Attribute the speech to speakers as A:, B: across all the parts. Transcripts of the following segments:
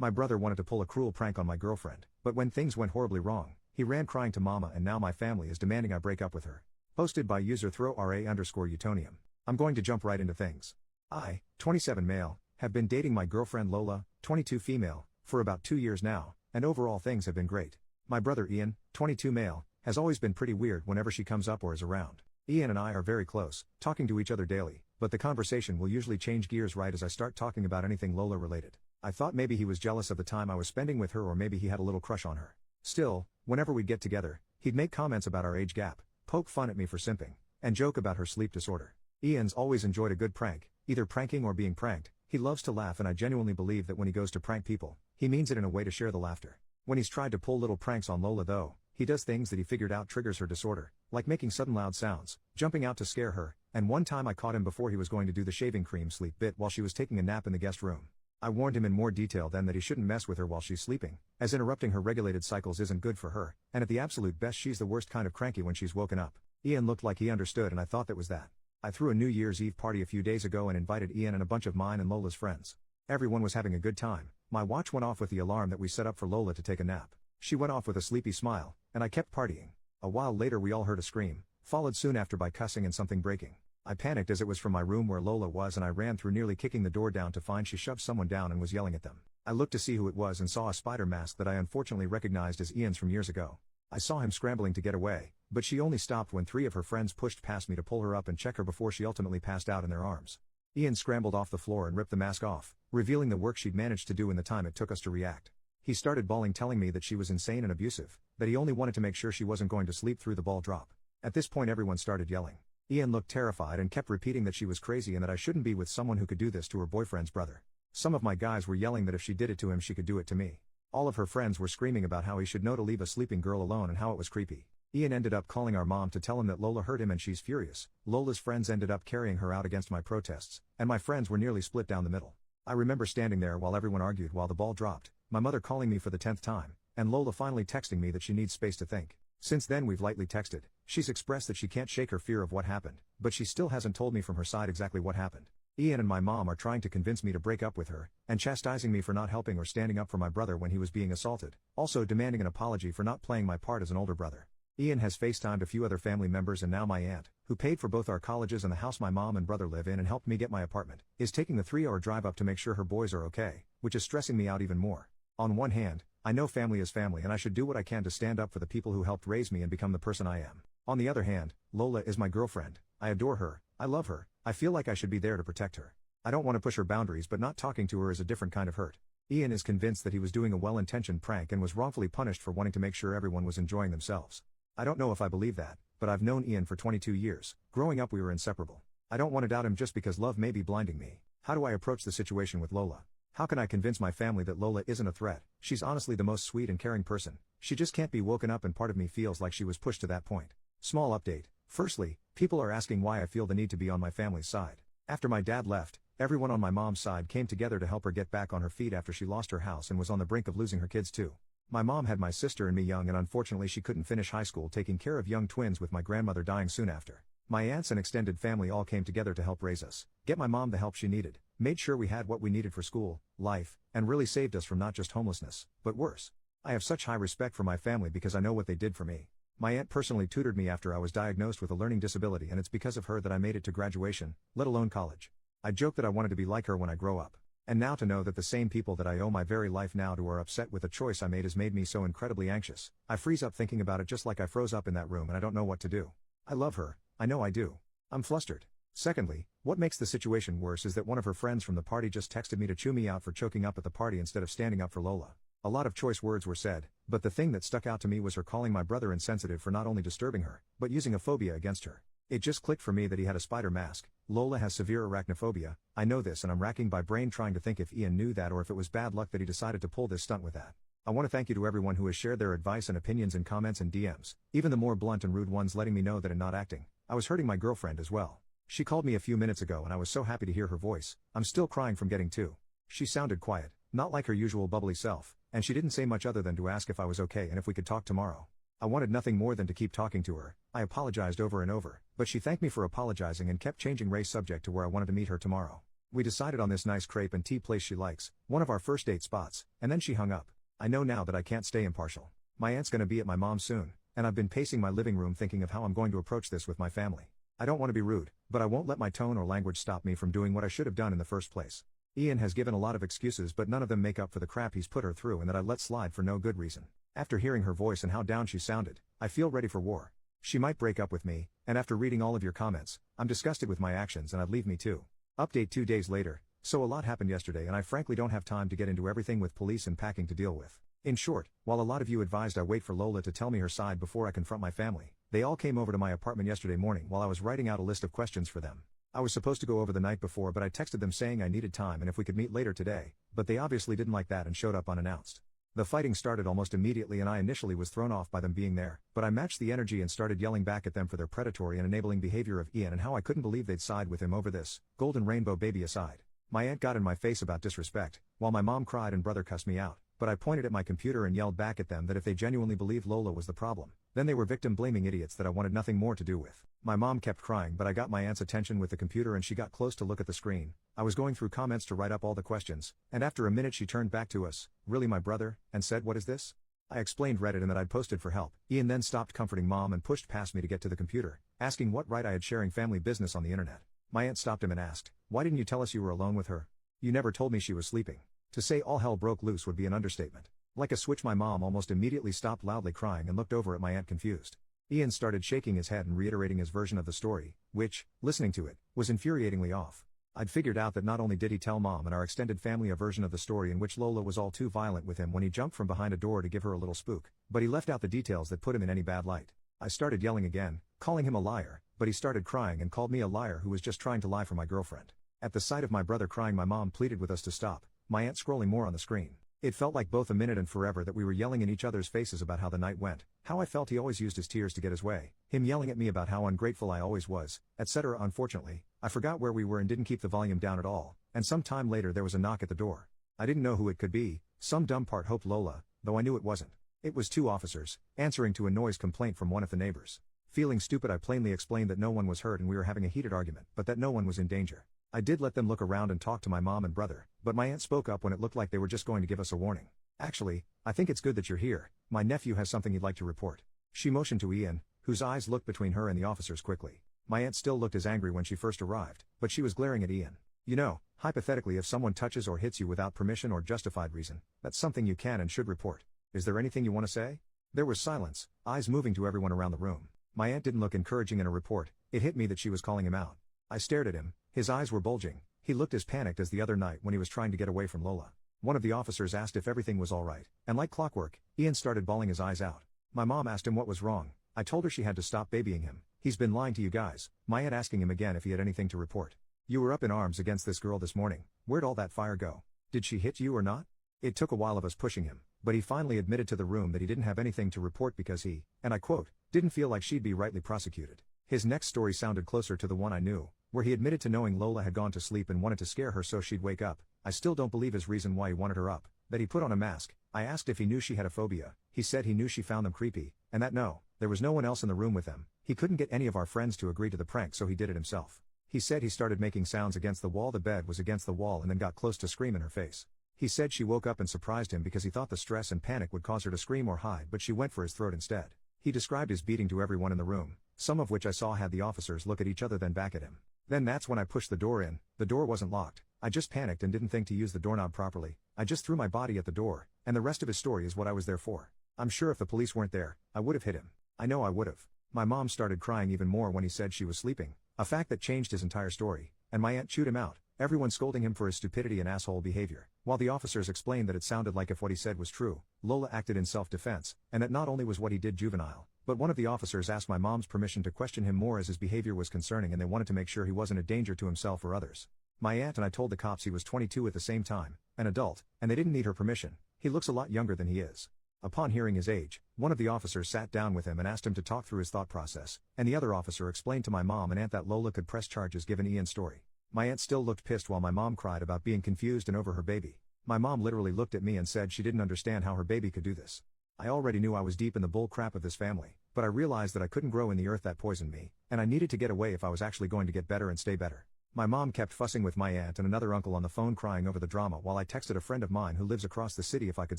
A: My brother wanted to pull a cruel prank on my girlfriend, but when things went horribly wrong, he ran crying to mama and now my family is demanding I break up with her. Posted by user throwra_Utonium. I'm going to jump right into things. I, 27 male, have been dating my girlfriend Lola, 22 female, for about 2 years now, and overall things have been great. My brother Ian, 22 male, has always been pretty weird whenever she comes up or is around. Ian and I are very close, talking to each other daily, but the conversation will usually change gears right as I start talking about anything Lola related. I thought maybe he was jealous of the time I was spending with her or maybe he had a little crush on her. Still, whenever we'd get together, he'd make comments about our age gap, poke fun at me for simping, and joke about her sleep disorder. Ian's always enjoyed a good prank, either pranking or being pranked. He loves to laugh and I genuinely believe that when he goes to prank people, he means it in a way to share the laughter. When he's tried to pull little pranks on Lola though, he does things that he figured out triggers her disorder, like making sudden loud sounds, jumping out to scare her, and one time I caught him before he was going to do the shaving cream sleep bit while she was taking a nap in the guest room. I warned him in more detail then that he shouldn't mess with her while she's sleeping, as interrupting her regulated cycles isn't good for her, and at the absolute best she's the worst kind of cranky when she's woken up. Ian looked like he understood and I thought that was that. I threw a New Year's Eve party a few days ago and invited Ian and a bunch of mine and Lola's friends. Everyone was having a good time. My watch went off with the alarm that we set up for Lola to take a nap. She went off with a sleepy smile, and I kept partying. A while later we all heard a scream, followed soon after by cussing and something breaking. I panicked as it was from my room where Lola was and I ran through nearly kicking the door down to find she shoved someone down and was yelling at them. I looked to see who it was and saw a spider mask that I unfortunately recognized as Ian's from years ago. I saw him scrambling to get away, but she only stopped when 3 of her friends pushed past me to pull her up and check her before she ultimately passed out in their arms. Ian scrambled off the floor and ripped the mask off, revealing the work she'd managed to do in the time it took us to react. He started bawling telling me that she was insane and abusive, that he only wanted to make sure she wasn't going to sleep through the ball drop. At this point everyone started yelling. Ian looked terrified and kept repeating that she was crazy and that I shouldn't be with someone who could do this to her boyfriend's brother. Some of my guys were yelling that if she did it to him she could do it to me. All of her friends were screaming about how he should know to leave a sleeping girl alone and how it was creepy. Ian ended up calling our mom to tell him that Lola hurt him and she's furious. Lola's friends ended up carrying her out against my protests, and my friends were nearly split down the middle. I remember standing there while everyone argued while the ball dropped, my mother calling me for the 10th time, and Lola finally texting me that she needs space to think. Since then we've lightly texted. She's expressed that she can't shake her fear of what happened, but she still hasn't told me from her side exactly what happened. Ian and my mom are trying to convince me to break up with her, and chastising me for not helping or standing up for my brother when he was being assaulted, also demanding an apology for not playing my part as an older brother. Ian has FaceTimed a few other family members and now my aunt, who paid for both our colleges and the house my mom and brother live in and helped me get my apartment, is taking the 3-hour drive up to make sure her boys are okay, which is stressing me out even more. On one hand, I know family is family and I should do what I can to stand up for the people who helped raise me and become the person I am. On the other hand, Lola is my girlfriend, I adore her, I love her, I feel like I should be there to protect her. I don't want to push her boundaries but not talking to her is a different kind of hurt. Ian is convinced that he was doing a well-intentioned prank and was wrongfully punished for wanting to make sure everyone was enjoying themselves. I don't know if I believe that, but I've known Ian for 22 years, growing up we were inseparable. I don't want to doubt him just because love may be blinding me. How do I approach the situation with Lola? How can I convince my family that Lola isn't a threat? She's honestly the most sweet and caring person. She just can't be woken up and part of me feels like she was pushed to that point. Small update. Firstly, people are asking why I feel the need to be on my family's side. After my dad left, everyone on my mom's side came together to help her get back on her feet after she lost her house and was on the brink of losing her kids too. My mom had my sister and me young and unfortunately she couldn't finish high school taking care of young twins with my grandmother dying soon after. My aunts and extended family all came together to help raise us, get my mom the help she needed, made sure we had what we needed for school, life, and really saved us from not just homelessness, but worse. I have such high respect for my family because I know what they did for me. My aunt personally tutored me after I was diagnosed with a learning disability and it's because of her that I made it to graduation, let alone college. I joke that I wanted to be like her when I grow up. And now to know that the same people that I owe my very life now to are upset with the choice I made has made me so incredibly anxious. I freeze up thinking about it just like I froze up in that room and I don't know what to do. I love her, I know I do. I'm flustered. Secondly, what makes the situation worse is that one of her friends from the party just texted me to chew me out for choking up at the party instead of standing up for Lola. A lot of choice words were said, but the thing that stuck out to me was her calling my brother insensitive for not only disturbing her, but using a phobia against her. It just clicked for me that he had a spider mask. Lola has severe arachnophobia, I know this and I'm racking my brain trying to think if Ian knew that or if it was bad luck that he decided to pull this stunt with that. I want to thank you to everyone who has shared their advice and opinions in comments and DMs, even the more blunt and rude ones letting me know that in not acting, I was hurting my girlfriend as well. She called me a few minutes ago and I was so happy to hear her voice. I'm still crying from getting to. She sounded quiet, not like her usual bubbly self, and she didn't say much other than to ask if I was okay and if we could talk tomorrow. I wanted nothing more than to keep talking to her. I apologized over and over, but she thanked me for apologizing and kept changing Ray's subject to where I wanted to meet her tomorrow. We decided on this nice crepe and tea place she likes, one of our first date spots, and then she hung up. I know now that I can't stay impartial. My aunt's gonna be at my mom's soon, and I've been pacing my living room thinking of how I'm going to approach this with my family. I don't want to be rude, but I won't let my tone or language stop me from doing what I should have done in the first place. Ian has given a lot of excuses, but none of them make up for the crap he's put her through and that I let slide for no good reason. After hearing her voice and how down she sounded, I feel ready for war. She might break up with me, and after reading all of your comments, I'm disgusted with my actions and I'd leave me too. Update 2 days later, so a lot happened yesterday and I frankly don't have time to get into everything with police and packing to deal with. In short, while a lot of you advised I wait for Lola to tell me her side before I confront my family, they all came over to my apartment yesterday morning while I was writing out a list of questions for them. I was supposed to go over the night before, but I texted them saying I needed time and if we could meet later today, but they obviously didn't like that and showed up unannounced. The fighting started almost immediately and I initially was thrown off by them being there, but I matched the energy and started yelling back at them for their predatory and enabling behavior of Ian and how I couldn't believe they'd side with him over this, golden rainbow baby aside. My aunt got in my face about disrespect, while my mom cried and brother cussed me out, but I pointed at my computer and yelled back at them that if they genuinely believed Lola was the problem, then they were victim-blaming idiots that I wanted nothing more to do with. My mom kept crying, but I got my aunt's attention with the computer and she got close to look at the screen. I was going through comments to write up all the questions, and after a minute she turned back to us, "Really, my brother?" and said, "What is this?" I explained Reddit and that I'd posted for help. Ian then stopped comforting mom and pushed past me to get to the computer, asking what right I had sharing family business on the internet. My aunt stopped him and asked, "Why didn't you tell us you were alone with her? You never told me she was sleeping." To say all hell broke loose would be an understatement. Like a switch, my mom almost immediately stopped loudly crying and looked over at my aunt confused. Ian started shaking his head and reiterating his version of the story, which, listening to it, was infuriatingly off. I'd figured out that not only did he tell mom and our extended family a version of the story in which Lola was all too violent with him when he jumped from behind a door to give her a little spook, but he left out the details that put him in any bad light. I started yelling again, calling him a liar, but he started crying and called me a liar who was just trying to lie for my girlfriend. At the sight of my brother crying, my mom pleaded with us to stop, my aunt scrolling more on the screen. It felt like both a minute and forever that we were yelling in each other's faces about how the night went, how I felt he always used his tears to get his way, him yelling at me about how ungrateful I always was, etc. Unfortunately, I forgot where we were and didn't keep the volume down at all, and some time later there was a knock at the door. I didn't know who it could be, some dumb part hoped Lola, though I knew it wasn't. It was 2 officers, answering to a noise complaint from one of the neighbors. Feeling stupid, I plainly explained that no one was hurt and we were having a heated argument, but that no one was in danger. I did let them look around and talk to my mom and brother, but my aunt spoke up when it looked like they were just going to give us a warning. "Actually, I think it's good that you're here, my nephew has something he'd like to report." She motioned to Ian, whose eyes looked between her and the officers quickly. My aunt still looked as angry when she first arrived, but she was glaring at Ian. "You know, hypothetically, if someone touches or hits you without permission or justified reason, that's something you can and should report. Is there anything you want to say?" There was silence, eyes moving to everyone around the room. My aunt didn't look encouraging in a report. It hit me that she was calling him out. I stared at him, his eyes were bulging. He looked as panicked as the other night when he was trying to get away from Lola. One of the officers asked if everything was all right, and like clockwork, Ian started bawling his eyes out. My mom asked him what was wrong. I told her she had to stop babying him. "He's been lying to you guys." My aunt asking him again if he had anything to report. "You were up in arms against this girl this morning. Where'd all that fire go? Did she hit you or not?" It took a while of us pushing him, but he finally admitted to the room that he didn't have anything to report because he, and I quote, "didn't feel like she'd be rightly prosecuted." His next story sounded closer to the one I knew, where he admitted to knowing Lola had gone to sleep and wanted to scare her so she'd wake up. I still don't believe his reason why he wanted her up, that he put on a mask. I asked if he knew she had a phobia. He said he knew she found them creepy, and that no, there was no one else in the room with them. He couldn't get any of our friends to agree to the prank, so he did it himself. He said he started making sounds against the wall. The bed was against the wall and then got close to scream in her face. He said she woke up and surprised him because he thought the stress and panic would cause her to scream or hide, but she went for his throat instead. He described his beating to everyone in the room, some of which I saw had the officers look at each other then back at him. Then that's when I pushed the door in. The door wasn't locked. I just panicked and didn't think to use the doorknob properly. I just threw my body at the door, and the rest of his story is what I was there for. I'm sure if the police weren't there, I would have hit him. I know I would have. My mom started crying even more when he said she was sleeping, a fact that changed his entire story, and my aunt chewed him out, everyone scolding him for his stupidity and asshole behavior, while the officers explained that it sounded like if what he said was true, Lola acted in self-defense, and that not only was what he did juvenile, but one of the officers asked my mom's permission to question him more as his behavior was concerning and they wanted to make sure he wasn't a danger to himself or others. My aunt and I told the cops he was 22 at the same time, an adult, and they didn't need her permission. He looks a lot younger than he is. Upon hearing his age, one of the officers sat down with him and asked him to talk through his thought process, and the other officer explained to my mom and aunt that Lola could press charges given Ian's story. My aunt still looked pissed while my mom cried about being confused and over her baby. My mom literally looked at me and said she didn't understand how her baby could do this. I already knew I was deep in the bull crap of this family, but I realized that I couldn't grow in the earth that poisoned me, and I needed to get away if I was actually going to get better and stay better. My mom kept fussing with my aunt and another uncle on the phone crying over the drama while I texted a friend of mine who lives across the city if I could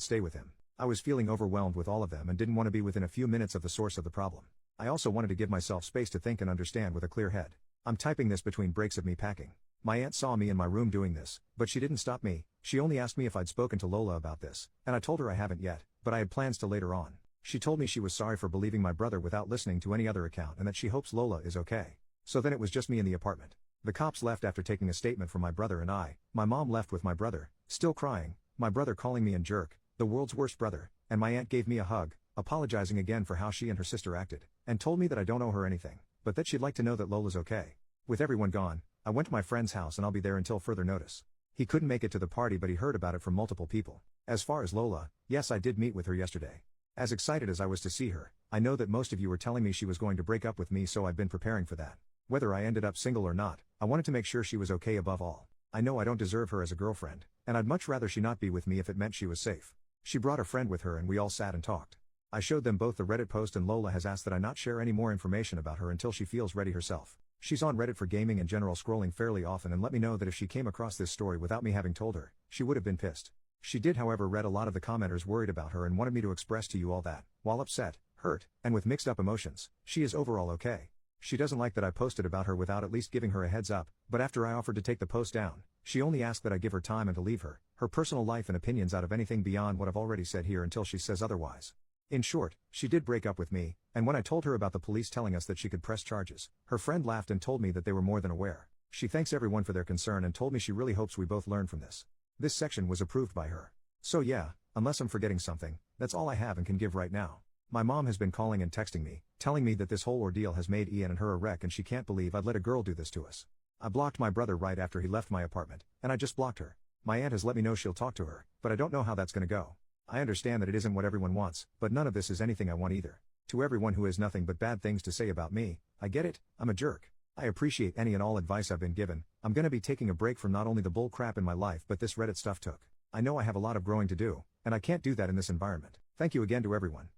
A: stay with him. I was feeling overwhelmed with all of them and didn't want to be within a few minutes of the source of the problem. I also wanted to give myself space to think and understand with a clear head. I'm typing this between breaks of me packing. My aunt saw me in my room doing this, but she didn't stop me. She only asked me if I'd spoken to Lola about this, and I told her I haven't yet, but I had plans to later on. She told me she was sorry for believing my brother without listening to any other account and that she hopes Lola is okay. So then it was just me in the apartment. The cops left after taking a statement from my brother and my mom left with my brother, still crying, my brother calling me a jerk, the world's worst brother, and my aunt gave me a hug, apologizing again for how she and her sister acted, and told me that I don't owe her anything, but that she'd like to know that Lola's okay. With everyone gone, I went to my friend's house and I'll be there until further notice. He couldn't make it to the party but he heard about it from multiple people. As far as Lola, yes, I did meet with her yesterday. As excited as I was to see her, I know that most of you were telling me she was going to break up with me, so I've been preparing for that. Whether I ended up single or not, I wanted to make sure she was okay above all. I know I don't deserve her as a girlfriend, and I'd much rather she not be with me if it meant she was safe. She brought a friend with her and we all sat and talked. I showed them both the Reddit post and Lola has asked that I not share any more information about her until she feels ready herself. She's on Reddit for gaming and general scrolling fairly often and let me know that if she came across this story without me having told her, she would have been pissed. She did however read a lot of the commenters worried about her and wanted me to express to you all that, while upset, hurt, and with mixed up emotions, she is overall okay. She doesn't like that I posted about her without at least giving her a heads up, but after I offered to take the post down, she only asked that I give her time and to leave her personal life and opinions out of anything beyond what I've already said here until she says otherwise. In short, she did break up with me, and when I told her about the police telling us that she could press charges, her friend laughed and told me that they were more than aware. She thanks everyone for their concern and told me she really hopes we both learn from this. This section was approved by her. So yeah, unless I'm forgetting something, that's all I have and can give right now. My mom has been calling and texting me, telling me that this whole ordeal has made Ian and her a wreck and she can't believe I'd let a girl do this to us. I blocked my brother right after he left my apartment, and I just blocked her. My aunt has let me know she'll talk to her, but I don't know how that's gonna go. I understand that it isn't what everyone wants, but none of this is anything I want either. To everyone who has nothing but bad things to say about me, I get it, I'm a jerk. I appreciate any and all advice I've been given. I'm gonna be taking a break from not only the bull crap in my life but this Reddit stuff took. I know I have a lot of growing to do, and I can't do that in this environment. Thank you again to everyone.